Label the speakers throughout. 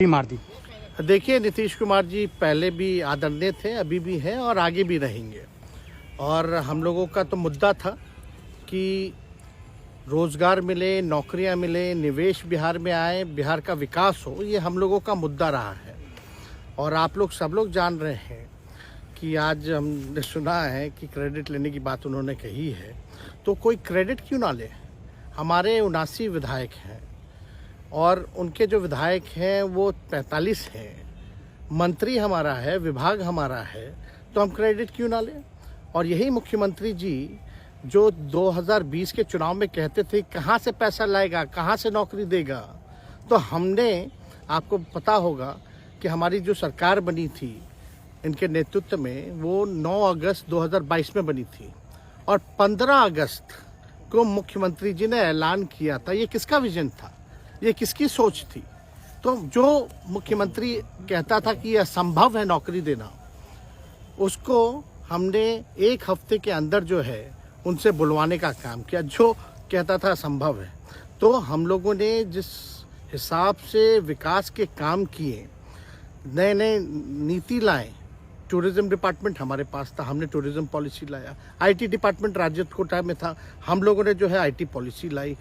Speaker 1: मार दी।
Speaker 2: देखिए, नीतीश कुमार जी पहले भी आदरणीय थे, अभी भी हैं और आगे भी रहेंगे। और हम लोगों का तो मुद्दा था कि रोजगार मिले, नौकरियां मिले, निवेश बिहार में आए, बिहार का विकास हो, ये हम लोगों का मुद्दा रहा है। और आप लोग सब लोग जान रहे हैं कि आज हमने सुना है कि क्रेडिट लेने की बात उन्होंने कही है, तो कोई क्रेडिट क्यों ना ले। हमारे 79 विधायक हैं और उनके जो विधायक हैं वो 45 हैं, मंत्री हमारा है, विभाग हमारा है, तो हम क्रेडिट क्यों ना लें। और यही मुख्यमंत्री जी जो 2020 के चुनाव में कहते थे कहाँ से पैसा लाएगा, कहाँ से नौकरी देगा, तो हमने, आपको पता होगा कि हमारी जो सरकार बनी थी इनके नेतृत्व में, वो 9 अगस्त 2022 में बनी थी और 15 अगस्त को मुख्यमंत्री जी ने ऐलान किया था। ये किसका विजन था, ये किसकी सोच थी। तो जो मुख्यमंत्री कहता था कि यह असंभव है नौकरी देना, उसको हमने एक हफ्ते के अंदर जो है उनसे बुलवाने का काम किया। जो कहता था असंभव है, तो हम लोगों ने जिस हिसाब से विकास के काम किए, नए नए नीति लाए, टूरिज्म डिपार्टमेंट हमारे पास था, हमने टूरिज्म पॉलिसी लाया। आईटी डिपार्टमेंट राज्य कोटा में था, हम लोगों ने जो है आईटी पॉलिसी लाई।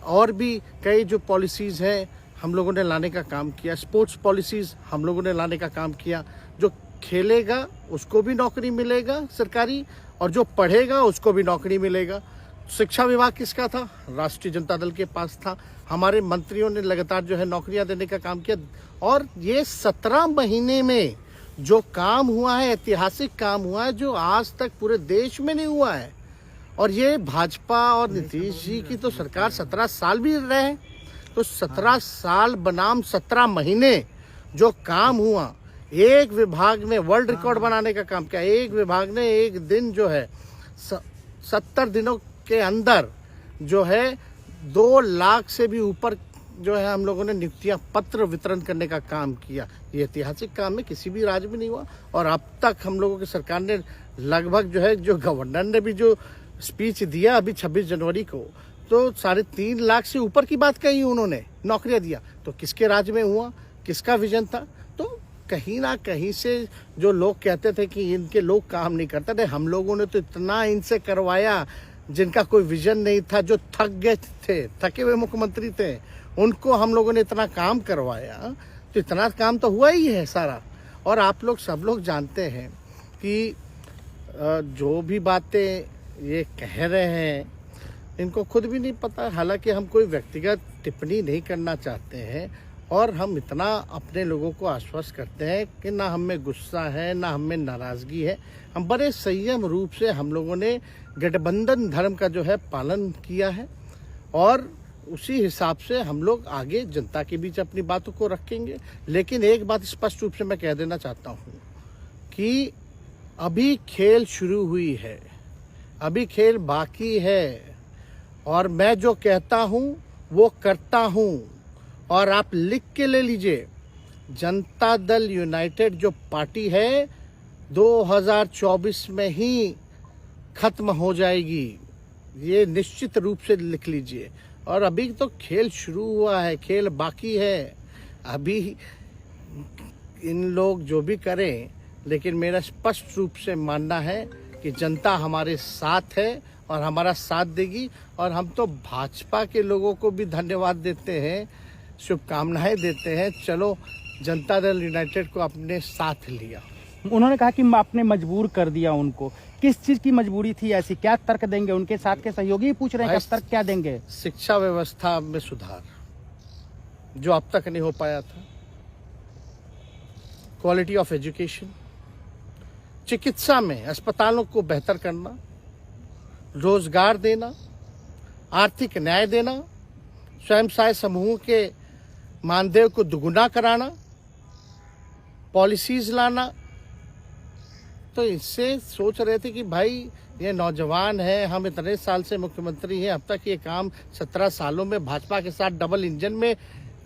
Speaker 2: और भी कई जो पॉलिसीज़ हैं हम लोगों ने लाने का काम किया। स्पोर्ट्स पॉलिसीज़ हम लोगों ने लाने का काम किया। जो खेलेगा उसको भी नौकरी मिलेगा सरकारी, और जो पढ़ेगा उसको भी नौकरी मिलेगा। शिक्षा विभाग किसका था, राष्ट्रीय जनता दल के पास था। हमारे मंत्रियों ने लगातार जो है नौकरियां देने का काम किया। और ये 17 महीने में जो काम हुआ है, ऐतिहासिक काम हुआ है, जो आज तक पूरे देश में नहीं हुआ है। और ये भाजपा और नीतीश जी की तो सरकार 17 साल भी रहे, तो 17 साल बनाम 17 महीने जो काम हुआ, एक विभाग ने वर्ल्ड रिकॉर्ड बनाने का काम किया। एक विभाग ने एक दिन जो है 70 दिनों के अंदर जो है 2 लाख से भी ऊपर जो है हम लोगों ने नियुक्तियां पत्र वितरण करने का काम किया। ये ऐतिहासिक काम है, किसी भी राज्य में नहीं हुआ। और अब तक हम लोगों की सरकार ने लगभग जो है, जो गवर्नर ने भी जो स्पीच दिया अभी 26 जनवरी को, तो 3.5 लाख से ऊपर की बात कही उन्होंने, नौकरियां दिया। तो किसके राज्य में हुआ, किसका विजन था। तो कहीं ना कहीं से जो लोग कहते थे कि इनके लोग काम नहीं करते थे, हम लोगों ने तो इतना इनसे करवाया जिनका कोई विजन नहीं था, जो थक गए थे, थके हुए मुख्यमंत्री थे, उनको हम लोगों ने इतना काम करवाया। तो इतना काम तो हुआ ही है सारा। और आप लोग सब लोग जानते हैं कि जो भी बातें ये कह रहे हैं इनको खुद भी नहीं पता। हालांकि हम कोई व्यक्तिगत टिप्पणी नहीं करना चाहते हैं, और हम इतना अपने लोगों को आश्वस्त करते हैं कि ना हम में गुस्सा है, ना हम में नाराज़गी है। हम बड़े संयम रूप से हम लोगों ने गठबंधन धर्म का जो है पालन किया है, और उसी हिसाब से हम लोग आगे जनता के बीच अपनी बातों को रखेंगे। लेकिन एक बात स्पष्ट रूप से मैं कह देना चाहता हूँ कि अभी खेल शुरू हुई है, अभी खेल बाकी है। और मैं जो कहता हूँ वो करता हूँ। और आप लिख के ले लीजिए, जनता दल यूनाइटेड जो पार्टी है 2024 में ही खत्म हो जाएगी, ये निश्चित रूप से लिख लीजिए। और अभी तो खेल शुरू हुआ है, खेल बाकी है। अभी इन लोग जो भी करें, लेकिन मेरा स्पष्ट रूप से मानना है कि जनता हमारे साथ है और हमारा साथ देगी। और हम तो भाजपा के लोगों को भी धन्यवाद देते हैं, शुभकामनाएं देते हैं। चलो, जनता दल यूनाइटेड को अपने साथ लिया।
Speaker 1: उन्होंने कहा कि आपने मजबूर कर दिया उनको। किस चीज की मजबूरी थी ऐसी, क्या तर्क देंगे? उनके साथ के सहयोगी पूछ रहे हैं, क्या तर्क क्या देंगे?
Speaker 2: शिक्षा व्यवस्था में सुधार जो अब तक नहीं हो पाया था, क्वालिटी ऑफ एजुकेशन, चिकित्सा में अस्पतालों को बेहतर करना, रोजगार देना, आर्थिक न्याय देना, स्वयं सहायता समूह के मानदेय को दुगुना कराना, पॉलिसीज लाना। तो इससे सोच रहे थे कि भाई ये नौजवान है, हम इतने साल से मुख्यमंत्री हैं, अब तक ये काम 17 सालों में भाजपा के साथ डबल इंजन में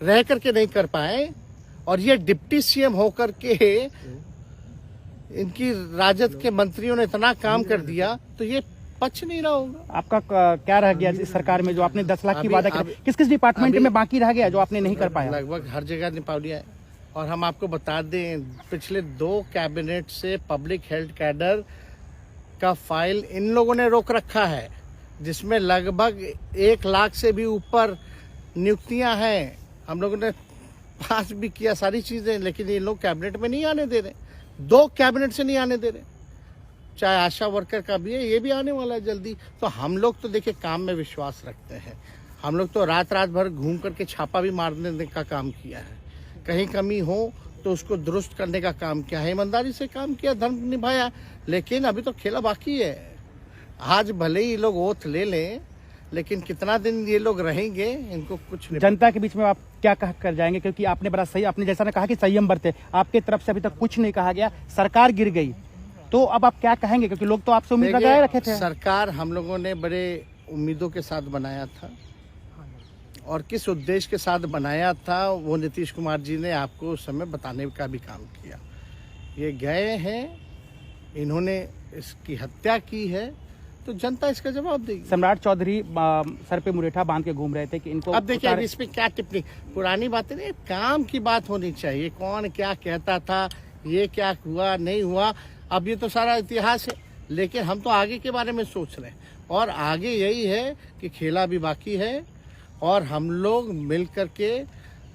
Speaker 2: रह करके नहीं कर पाए, और ये डिप्टी सीएम होकर के इनकी राजद के मंत्रियों ने इतना काम कर दिया, तो ये पच नहीं रहा होगा।
Speaker 1: आपका क्या रह गया इस सरकार में, जो आपने 10 लाख की वादा किया, किस किस डिपार्टमेंट में बाकी रह गया जो आपने नहीं कर पाया?
Speaker 2: लगभग हर जगह निपा लिया है। और हम आपको बता दें, पिछले 2 कैबिनेट से पब्लिक हेल्थ कैडर का फाइल इन लोगों ने रोक रखा है, जिसमें लगभग 1 लाख से भी ऊपर नियुक्तियां हैं। हम लोगों ने पास भी किया सारी चीजें, लेकिन ये लोग कैबिनेट में नहीं आने दे रहे। 2 कैबिनेट से नहीं आने दे रहे। चाहे आशा वर्कर का भी है, ये भी आने वाला है जल्दी। तो हम लोग तो देखिए काम में विश्वास रखते हैं। हम लोग तो रात भर घूम करके छापा भी मारने का काम किया है। कहीं कमी हो तो उसको दुरुस्त करने का काम किया है, ईमानदारी से काम किया, धर्म निभाया। लेकिन अभी तो खेला बाकी है। आज भले ही लोग ओथ ले लें, लेकिन कितना दिन ये लोग रहेंगे, इनको कुछ नहीं।
Speaker 1: जनता के बीच में आप क्या कह कर जाएंगे, क्योंकि आपने बड़ा सही, आपने जैसा ने कहा कि संयम बरते, आपके तरफ से अभी तक कुछ नहीं कहा गया, सरकार गिर गई, तो अब आप क्या कहेंगे, क्योंकि लोग तो आपसे उम्मीद लगाए रखे थे।
Speaker 2: सरकार हम लोगों ने बड़े उम्मीदों के साथ बनाया था, और किस उद्देश्य के साथ बनाया था वो नीतीश कुमार जी ने आपको उस समय बताने का भी काम किया। ये गए हैं, इन्होंने इसकी हत्या की है, तो जनता इसका जवाब देगी।
Speaker 1: सम्राट चौधरी सर पे मुरेठा बांध के घूम रहे थे कि इनको
Speaker 2: अब देखिए इस पे क्या टिप्पणी, पुरानी बातें नहीं, काम की बात होनी चाहिए। कौन क्या कहता था, ये क्या हुआ नहीं हुआ, अब ये तो सारा इतिहास है। लेकिन हम तो आगे के बारे में सोच रहे हैं, और आगे यही है कि खेला भी बाकी है, और हम लोग मिल करके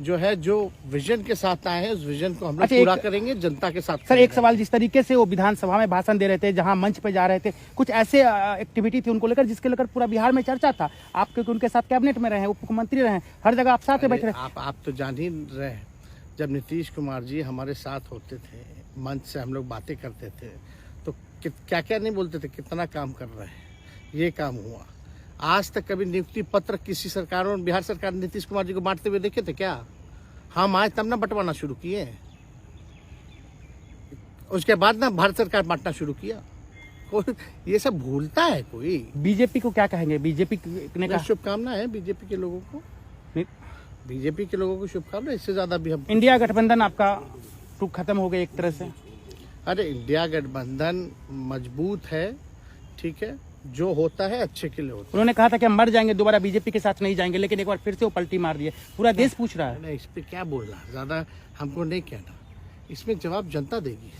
Speaker 2: जो है, जो विजन के साथ आए हैं, उस विजन को हम लोग पूरा करेंगे जनता के साथ।
Speaker 1: सर एक सवाल, जिस तरीके से वो विधानसभा में भाषण दे रहे थे, जहां मंच पे जा रहे थे, कुछ ऐसे एक्टिविटी थी उनको लेकर जिसके लेकर पूरा बिहार में चर्चा था। आप क्योंकि उनके साथ कैबिनेट में रहे हैं, उप मुख्यमंत्री रहे हैं, हर जगह आप साथ में बैठे रहे।
Speaker 2: आप तो जान ही रहे हैं, जब नीतीश कुमार जी हमारे साथ होते थे, मंच से हम लोग बातें करते थे, तो क्या क्या नहीं बोलते थे, कितना काम कर रहे हैं, ये काम हुआ। आज तक कभी नियुक्ति पत्र किसी सरकारों, बिहार सरकार ने नीतीश कुमार जी को बांटते हुए देखे थे क्या? हम आए तब ना बंटवाना शुरू किए, उसके बाद ना भारत सरकार बांटना शुरू किया। कोई ये सब भूलता है कोई?
Speaker 1: बीजेपी को क्या कहेंगे? बीजेपी ने कहा
Speaker 2: शुभकामना है बीजेपी के लोगों को, बीजेपी के लोगों को शुभकामना। इससे ज्यादा भी हम,
Speaker 1: इंडिया गठबंधन आपका टूक खत्म हो गया एक तरह से।
Speaker 2: अरे इंडिया गठबंधन मजबूत है, ठीक है, जो होता है अच्छे के लिए होता है।
Speaker 1: उन्होंने कहा था कि हम मर जाएंगे, दोबारा बीजेपी के साथ नहीं जाएंगे, लेकिन एक बार फिर से वो पलटी मार दिए। पूरा देश पूछ रहा है।
Speaker 2: इस पे क्या बोलना, ज्यादा हमको नहीं कहना, इसमें जवाब जनता देगी।